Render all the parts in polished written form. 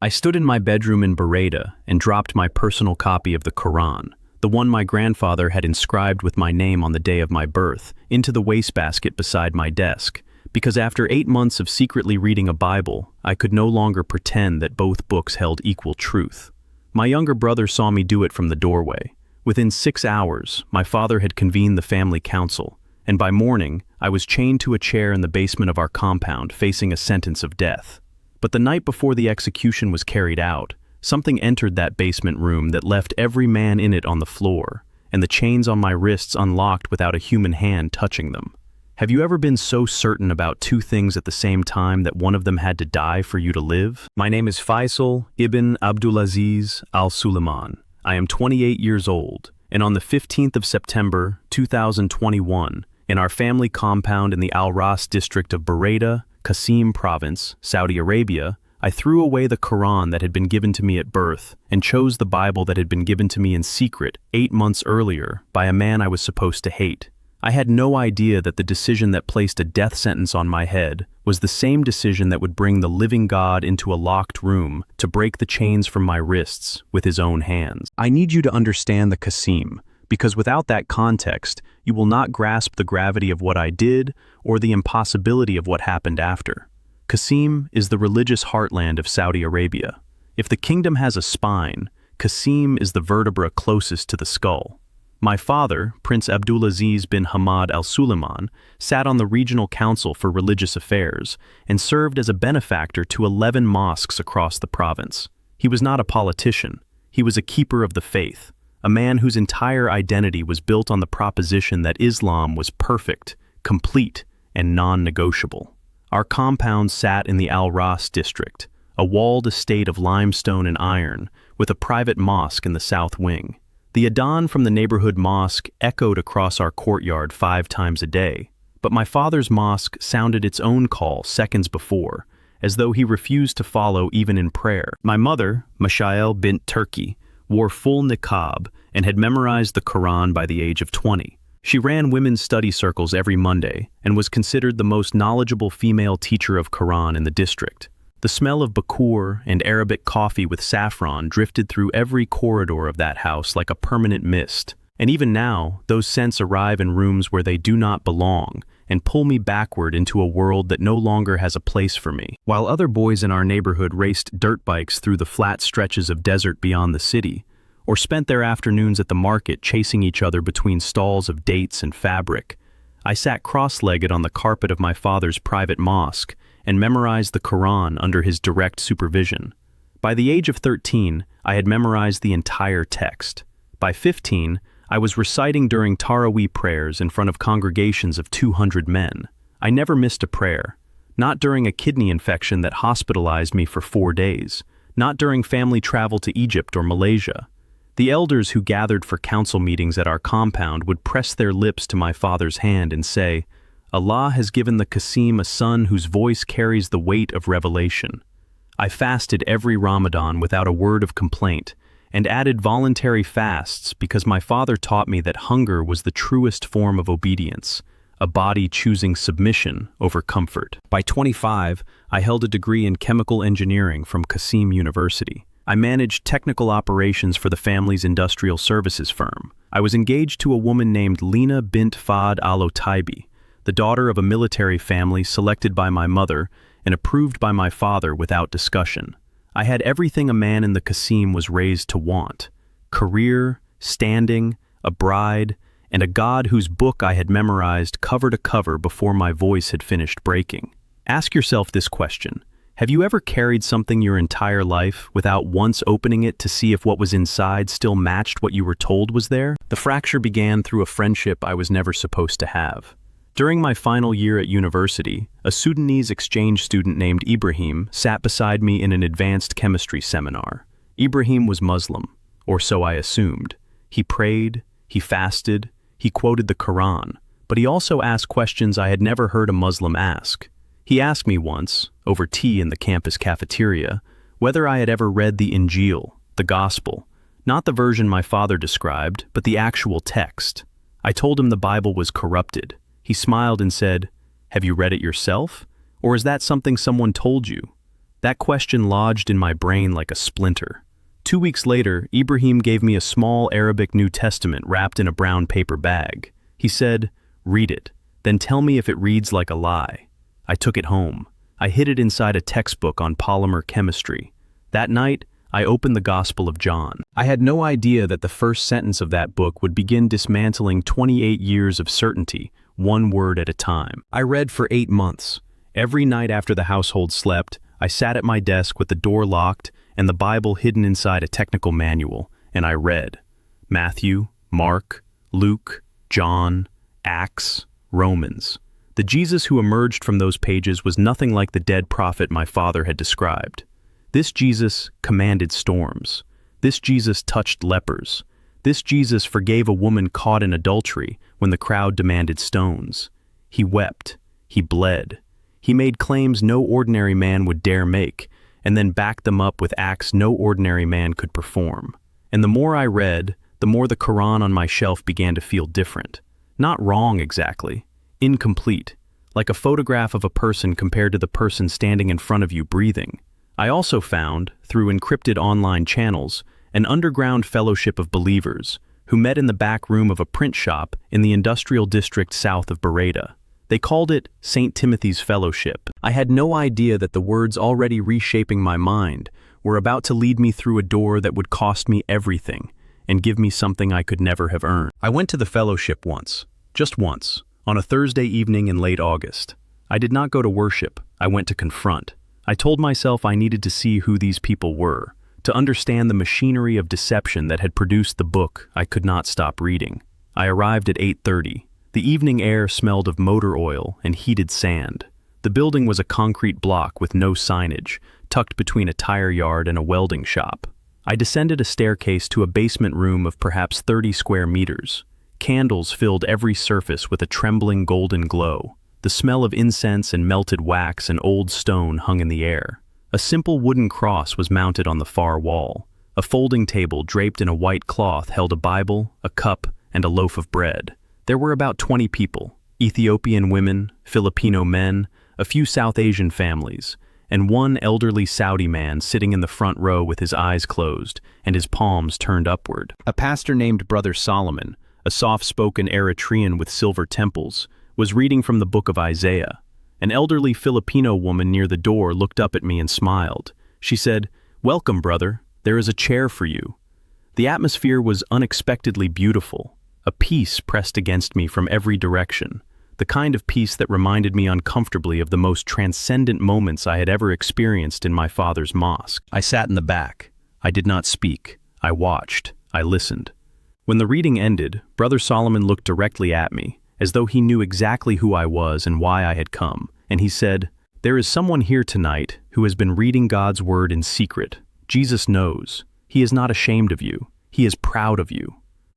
I stood in my bedroom in Beretta and dropped my personal copy of the Quran, the one my grandfather had inscribed with my name on the day of my birth, into the wastebasket beside my desk, because after 8 months of secretly reading a Bible, I could no longer pretend that both books held equal truth. My younger brother saw me do it from the doorway. Within 6 hours, my father had convened the family council, and by morning, I was chained to a chair in the basement of our compound, facing a sentence of death. But the night before the execution was carried out, something entered that basement room that left every man in it on the floor, and the chains on my wrists unlocked without a human hand touching them. Have you ever been so certain about two things at the same time that one of them had to die for you to live? My name is Faisal ibn Abdulaziz al-Suleiman. I am 28 years old, and on the 15th of September, 2021, in our family compound in the Al Ras district of Beretta, Qasim province, Saudi Arabia, I threw away the Quran that had been given to me at birth and chose the Bible that had been given to me in secret 8 months earlier by a man I was supposed to hate. I had no idea that the decision that placed a death sentence on my head was the same decision that would bring the living God into a locked room to break the chains from my wrists with his own hands. I need you to understand the Qasim, because without that context, you will not grasp the gravity of what I did or the impossibility of what happened after. Qasim is the religious heartland of Saudi Arabia. If the kingdom has a spine, Qasim is the vertebra closest to the skull. My father, Prince Abdulaziz bin Hamad al-Suleiman, sat on the regional council for religious affairs and served as a benefactor to 11 mosques across the province. He was not a politician. He was a keeper of the faith, a man whose entire identity was built on the proposition that Islam was perfect, complete, and non-negotiable. Our compound sat in the Al Ras district, a walled estate of limestone and iron, with a private mosque in the south wing. The adhan from the neighborhood mosque echoed across our courtyard 5 times a day, but my father's mosque sounded its own call seconds before, as though he refused to follow even in prayer. My mother, Mashael bint Turki, wore full niqab and had memorized the Quran by the age of 20. She ran women's study circles every Monday and was considered the most knowledgeable female teacher of Quran in the district. The smell of bakur and Arabic coffee with saffron drifted through every corridor of that house like a permanent mist. And even now, those scents arrive in rooms where they do not belong and pull me backward into a world that no longer has a place for me. While other boys in our neighborhood raced dirt bikes through the flat stretches of desert beyond the city, or spent their afternoons at the market chasing each other between stalls of dates and fabric, I sat cross-legged on the carpet of my father's private mosque and memorized the Quran under his direct supervision. By the age of 13, I had memorized the entire text. By 15, I was reciting during Taraweeh prayers in front of congregations of 200 men. I never missed a prayer, not during a kidney infection that hospitalized me for 4 days, not during family travel to Egypt or Malaysia. The elders who gathered for council meetings at our compound would press their lips to my father's hand and say, "Allah has given the Qasim a son whose voice carries the weight of revelation." I fasted every Ramadan without a word of complaint, and added voluntary fasts because my father taught me that hunger was the truest form of obedience, a body choosing submission over comfort. By 25, I held a degree in chemical engineering from Qasim University. I managed technical operations for the family's industrial services firm. I was engaged to a woman named Lina bint Fahd al-Otaibi, the daughter of a military family selected by my mother and approved by my father without discussion. I had everything a man in the Qasim was raised to want: career, standing, a bride, and a God whose book I had memorized cover to cover before my voice had finished breaking. Ask yourself this question: have you ever carried something your entire life without once opening it to see if what was inside still matched what you were told was there? The fracture began through a friendship I was never supposed to have. During my final year at university, a Sudanese exchange student named Ibrahim sat beside me in an advanced chemistry seminar. Ibrahim was Muslim, or so I assumed. He prayed, he fasted, he quoted the Quran, but he also asked questions I had never heard a Muslim ask. He asked me once, over tea in the campus cafeteria, whether I had ever read the Injil, the Gospel, not the version my father described, but the actual text. I told him the Bible was corrupted. He smiled and said, "Have you read it yourself? Or is that something someone told you?" That question lodged in my brain like a splinter. 2 weeks later, Ibrahim gave me a small Arabic New Testament wrapped in a brown paper bag. He said, "Read it, then tell me if it reads like a lie." I took it home. I hid it inside a textbook on polymer chemistry. That night, I opened the Gospel of John. I had no idea that the first sentence of that book would begin dismantling 28 years of certainty, one word at a time. I read for 8 months. Every night after the household slept, I sat at my desk with the door locked and the Bible hidden inside a technical manual, and I read Matthew, Mark, Luke, John, Acts, Romans. The Jesus who emerged from those pages was nothing like the dead prophet my father had described. This Jesus commanded storms. This Jesus touched lepers. This Jesus forgave a woman caught in adultery when the crowd demanded stones. He wept. He bled. He made claims no ordinary man would dare make, and then backed them up with acts no ordinary man could perform. And the more I read, the more the Quran on my shelf began to feel different. Not wrong exactly. Incomplete. Like a photograph of a person compared to the person standing in front of you breathing. I also found, through encrypted online channels, an underground fellowship of believers who met in the back room of a print shop in the industrial district south of Beretta. They called it St. Timothy's Fellowship. I had no idea that the words already reshaping my mind were about to lead me through a door that would cost me everything and give me something I could never have earned. I went to the fellowship once, just once, on a Thursday evening in late August. I did not go to worship, I went to confront. I told myself I needed to see who these people were, to understand the machinery of deception that had produced the book I could not stop reading. I arrived at 8:30. The evening air smelled of motor oil and heated sand. The building was a concrete block with no signage, tucked between a tire yard and a welding shop. I descended a staircase to a basement room of perhaps 30 square meters. Candles filled every surface with a trembling golden glow. The smell of incense and melted wax and old stone hung in the air. A simple wooden cross was mounted on the far wall. A folding table draped in a white cloth held a Bible, a cup, and a loaf of bread. There were about 20 people, Ethiopian women, Filipino men, a few South Asian families, and one elderly Saudi man sitting in the front row with his eyes closed and his palms turned upward. A pastor named Brother Solomon, a soft-spoken Eritrean with silver temples, was reading from the book of Isaiah. An elderly Filipino woman near the door looked up at me and smiled. She said, "Welcome, brother. There is a chair for you." The atmosphere was unexpectedly beautiful. A peace pressed against me from every direction, the kind of peace that reminded me uncomfortably of the most transcendent moments I had ever experienced in my father's mosque. I sat in the back. I did not speak. I watched. I listened. When the reading ended, Brother Solomon looked directly at me, as though he knew exactly who I was and why I had come, and he said, "There is someone here tonight who has been reading God's word in secret. Jesus knows. He is not ashamed of you. He is proud of you."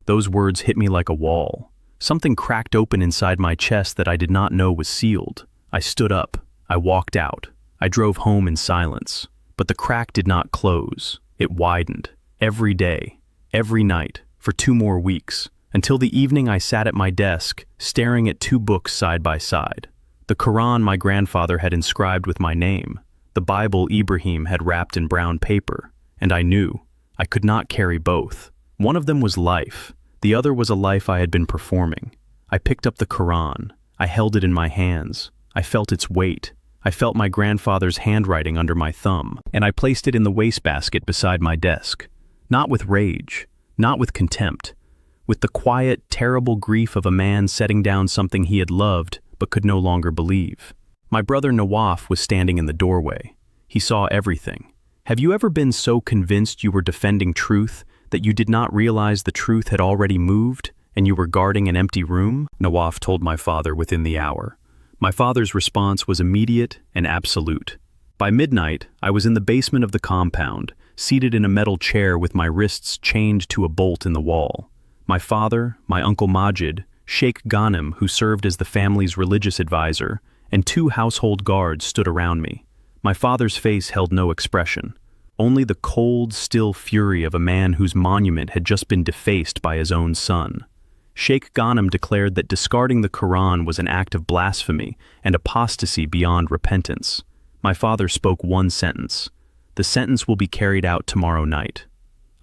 Those words hit me like a wall. Something cracked open inside my chest that I did not know was sealed. I stood up. I walked out. I drove home in silence. But the crack did not close. It widened. Every day, every night, for 2 more weeks, until the evening I sat at my desk, staring at 2 books side by side. The Quran my grandfather had inscribed with my name. The Bible Ibrahim had wrapped in brown paper. And I knew I could not carry both. One of them was life. The other was a life I had been performing. I picked up the Quran. I held it in my hands. I felt its weight. I felt my grandfather's handwriting under my thumb. And I placed it in the wastebasket beside my desk. Not with rage. Not with contempt. With the quiet, terrible grief of a man setting down something he had loved but could no longer believe. My brother Nawaf was standing in the doorway. He saw everything. Have you ever been so convinced you were defending truth that you did not realize the truth had already moved and you were guarding an empty room? Nawaf told my father within the hour. My father's response was immediate and absolute. By midnight, I was in the basement of the compound, seated in a metal chair with my wrists chained to a bolt in the wall. My father, my uncle Majid, Sheikh Ghanem, who served as the family's religious advisor, and 2 household guards stood around me. My father's face held no expression, only the cold, still fury of a man whose monument had just been defaced by his own son. Sheikh Ghanem declared that discarding the Quran was an act of blasphemy and apostasy beyond repentance. My father spoke one sentence. The sentence will be carried out tomorrow night.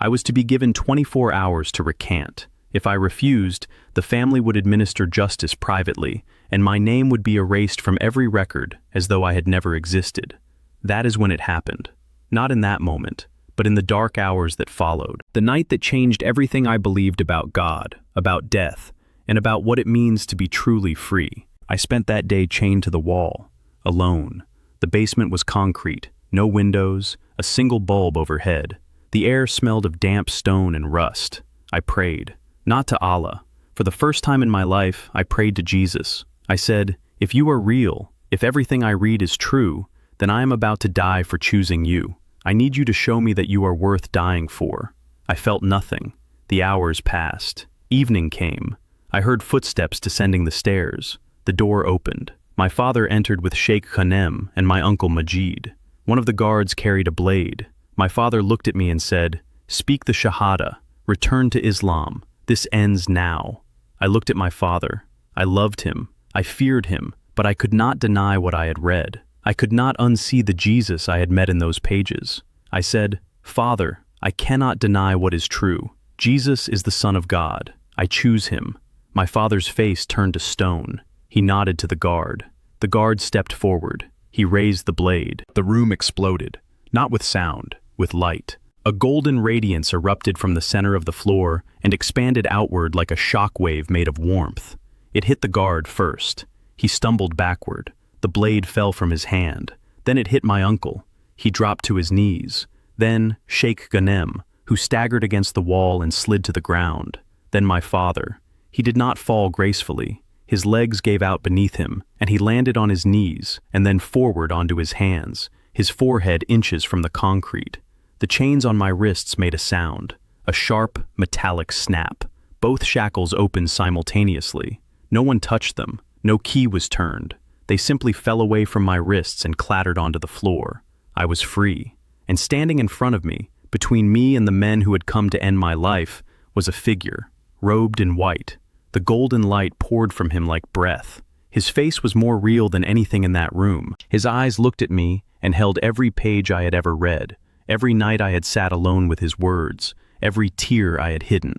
I was to be given 24 hours to recant. If I refused, the family would administer justice privately, and my name would be erased from every record as though I had never existed. That is when it happened. Not in that moment, but in the dark hours that followed. The night that changed everything I believed about God, about death, and about what it means to be truly free. I spent that day chained to the wall, alone. The basement was concrete, no windows, a single bulb overhead. The air smelled of damp stone and rust. I prayed, not to Allah. For the first time in my life, I prayed to Jesus. I said, if you are real, if everything I read is true, then I am about to die for choosing you. I need you to show me that you are worth dying for. I felt nothing. The hours passed. Evening came. I heard footsteps descending the stairs. The door opened. My father entered with Sheikh Khanem and my uncle Majid. One of the guards carried a blade. My father looked at me and said, speak the Shahada. Return to Islam. This ends now. I looked at my father. I loved him. I feared him, but I could not deny what I had read. I could not unsee the Jesus I had met in those pages. I said, Father, I cannot deny what is true. Jesus is the Son of God. I choose him. My father's face turned to stone. He nodded to the guard. The guard stepped forward. He raised the blade. The room exploded, not with sound, with light. A golden radiance erupted from the center of the floor and expanded outward like a shock wave made of warmth. It hit the guard first. He stumbled backward. The blade fell from his hand. Then it hit my uncle. He dropped to his knees. Then Sheikh Ghanem, who staggered against the wall and slid to the ground. Then my father. He did not fall gracefully. His legs gave out beneath him, and he landed on his knees and then forward onto his hands, his forehead inches from the concrete. The chains on my wrists made a sound, a sharp, metallic snap. Both shackles opened simultaneously. No one touched them. No key was turned. They simply fell away from my wrists and clattered onto the floor. I was free. And standing in front of me, between me and the men who had come to end my life, was a figure, robed in white. The golden light poured from him like breath. His face was more real than anything in that room. His eyes looked at me and held every page I had ever read, every night I had sat alone with his words, every tear I had hidden.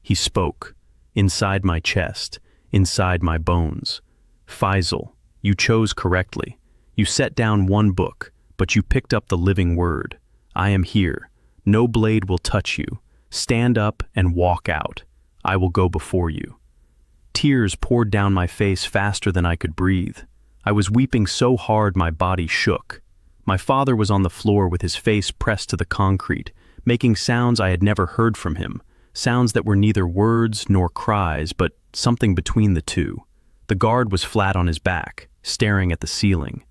He spoke, inside my chest, inside my bones. Faisal, you chose correctly. You set down one book, but you picked up the living word. I am here. No blade will touch you. Stand up and walk out. I will go before you. Tears poured down my face faster than I could breathe. I was weeping so hard my body shook. My father was on the floor with his face pressed to the concrete, making sounds I had never heard from him, sounds that were neither words nor cries, but something between the two. The guard was flat on his back, staring at the ceiling.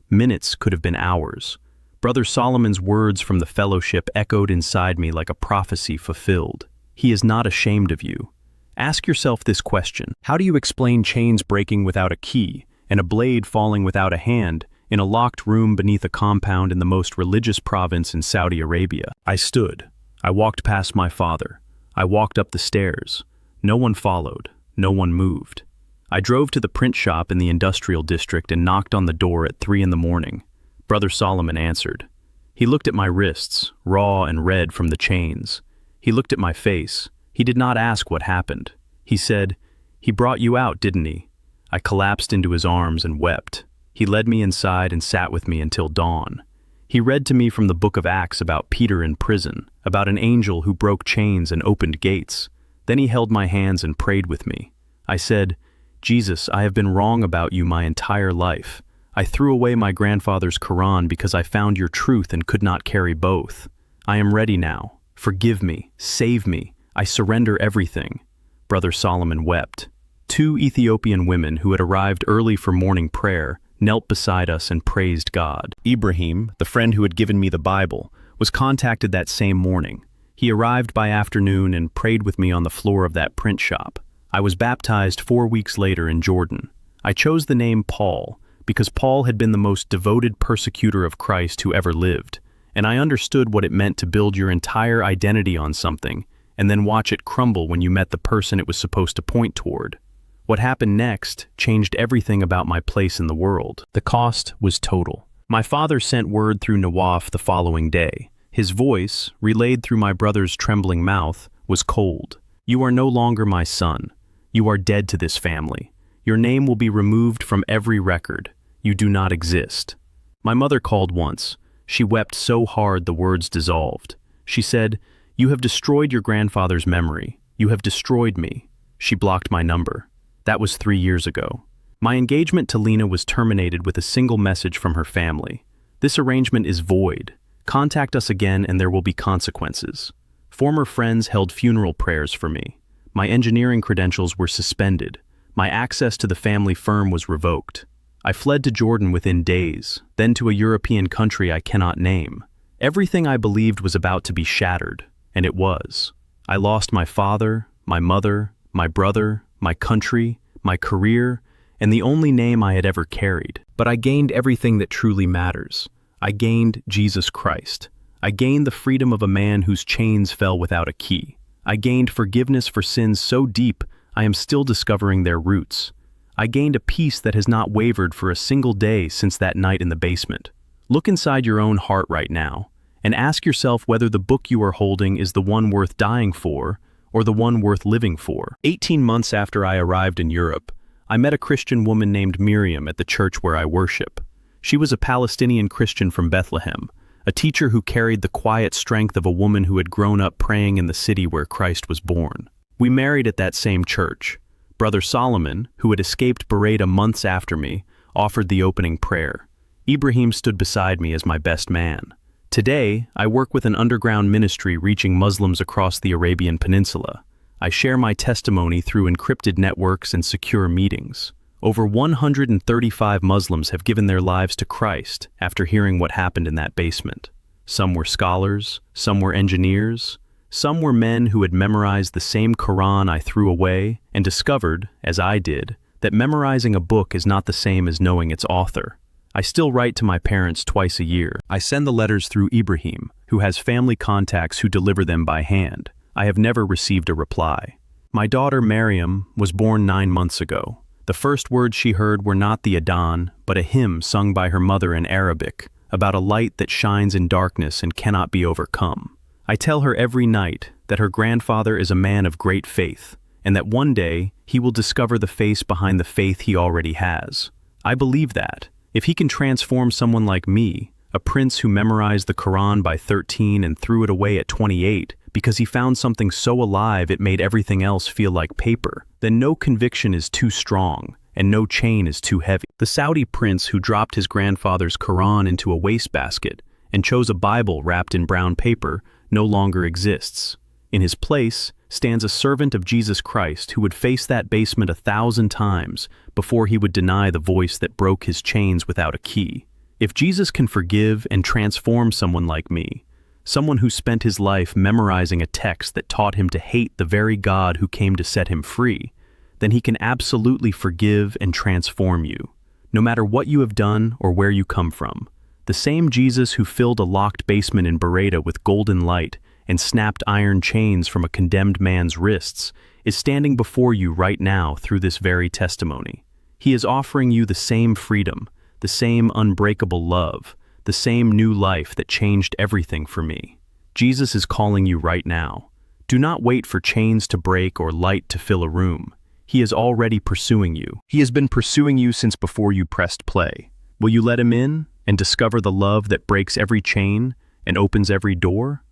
Minutes could have been hours. Brother Solomon's words from the fellowship echoed inside me like a prophecy fulfilled. He is not ashamed of you. Ask yourself this question. How do you explain chains breaking without a key and a blade falling without a hand in a locked room beneath a compound in the most religious province in Saudi Arabia? I stood. I walked past my father. I walked up the stairs. No one followed. No one moved. I drove to the print shop in the industrial district and knocked on the door at 3 a.m. Brother Solomon answered. He looked at my wrists, raw and red from the chains. He looked at my face. He did not ask what happened. He said, "He brought you out, didn't he?" I collapsed into his arms and wept. He led me inside and sat with me until dawn. He read to me from the book of Acts about Peter in prison, about an angel who broke chains and opened gates. Then he held my hands and prayed with me. I said, "Jesus, I have been wrong about you my entire life. I threw away my grandfather's Quran because I found your truth and could not carry both. I am ready now. Forgive me, save me. I surrender everything." Brother Solomon wept. 2 Ethiopian women who had arrived early for morning prayer knelt beside us and praised God. Ibrahim, the friend who had given me the Bible, was contacted that same morning. He arrived by afternoon and prayed with me on the floor of that print shop. I was baptized 4 weeks later in Jordan. I chose the name Paul because Paul had been the most devoted persecutor of Christ who ever lived, and I understood what it meant to build your entire identity on something and then watch it crumble when you met the person it was supposed to point toward. What happened next changed everything about my place in the world. The cost was total. My father sent word through Nawaf the following day. His voice, relayed through my brother's trembling mouth, was cold. You are no longer my son. You are dead to this family. Your name will be removed from every record. You do not exist. My mother called once. She wept so hard the words dissolved. She said, "You have destroyed your grandfather's memory. You have destroyed me." She blocked my number. That was 3 years ago. My engagement to Lena was terminated with a single message from her family. This arrangement is void. Contact us again and there will be consequences. Former friends held funeral prayers for me. My engineering credentials were suspended. My access to the family firm was revoked. I fled to Jordan within days, then to a European country I cannot name. Everything I believed was about to be shattered, and it was. I lost my father, my mother, my brother, my country, my career, and the only name I had ever carried. But I gained everything that truly matters. I gained Jesus Christ. I gained the freedom of a man whose chains fell without a key. I gained forgiveness for sins so deep I am still discovering their roots. I gained a peace that has not wavered for a single day since that night in the basement. Look inside your own heart right now, and ask yourself whether the book you are holding is the one worth dying for or the one worth living for. 18 months after I arrived in Europe, I met a Christian woman named Miriam at the church where I worship. She was a Palestinian Christian from Bethlehem, a teacher who carried the quiet strength of a woman who had grown up praying in the city where Christ was born. We married at that same church. Brother Solomon, who had escaped Bereda months after me, offered the opening prayer. Ibrahim stood beside me as my best man. Today, I work with an underground ministry reaching Muslims across the Arabian Peninsula. I share my testimony through encrypted networks and secure meetings. Over 135 Muslims have given their lives to Christ after hearing what happened in that basement. Some were scholars, some were engineers, some were men who had memorized the same Quran I threw away and discovered, as I did, that memorizing a book is not the same as knowing its author. I still write to my parents twice a year. I send the letters through Ibrahim, who has family contacts who deliver them by hand. I have never received a reply. My daughter Mariam was born 9 months ago. The first words she heard were not the Adhan, but a hymn sung by her mother in Arabic, about a light that shines in darkness and cannot be overcome. I tell her every night that her grandfather is a man of great faith, and that one day he will discover the face behind the faith he already has. I believe that, if he can transform someone like me, a prince who memorized the Quran by 13 and threw it away at 28, because he found something so alive it made everything else feel like paper, then no conviction is too strong, and no chain is too heavy. The Saudi prince who dropped his grandfather's Quran into a wastebasket and chose a Bible wrapped in brown paper no longer exists. In his place stands a servant of Jesus Christ who would face that basement 1,000 times before he would deny the voice that broke his chains without a key. If Jesus can forgive and transform someone like me, someone who spent his life memorizing a text that taught him to hate the very God who came to set him free, then he can absolutely forgive and transform you, no matter what you have done or where you come from. The same Jesus who filled a locked basement in Bereda with golden light and snapped iron chains from a condemned man's wrists is standing before you right now through this very testimony. He is offering you the same freedom, the same unbreakable love, the same new life that changed everything for me. Jesus is calling you right now. Do not wait for chains to break or light to fill a room. He is already pursuing you. He has been pursuing you since before you pressed play. Will you let him in and discover the love that breaks every chain and opens every door?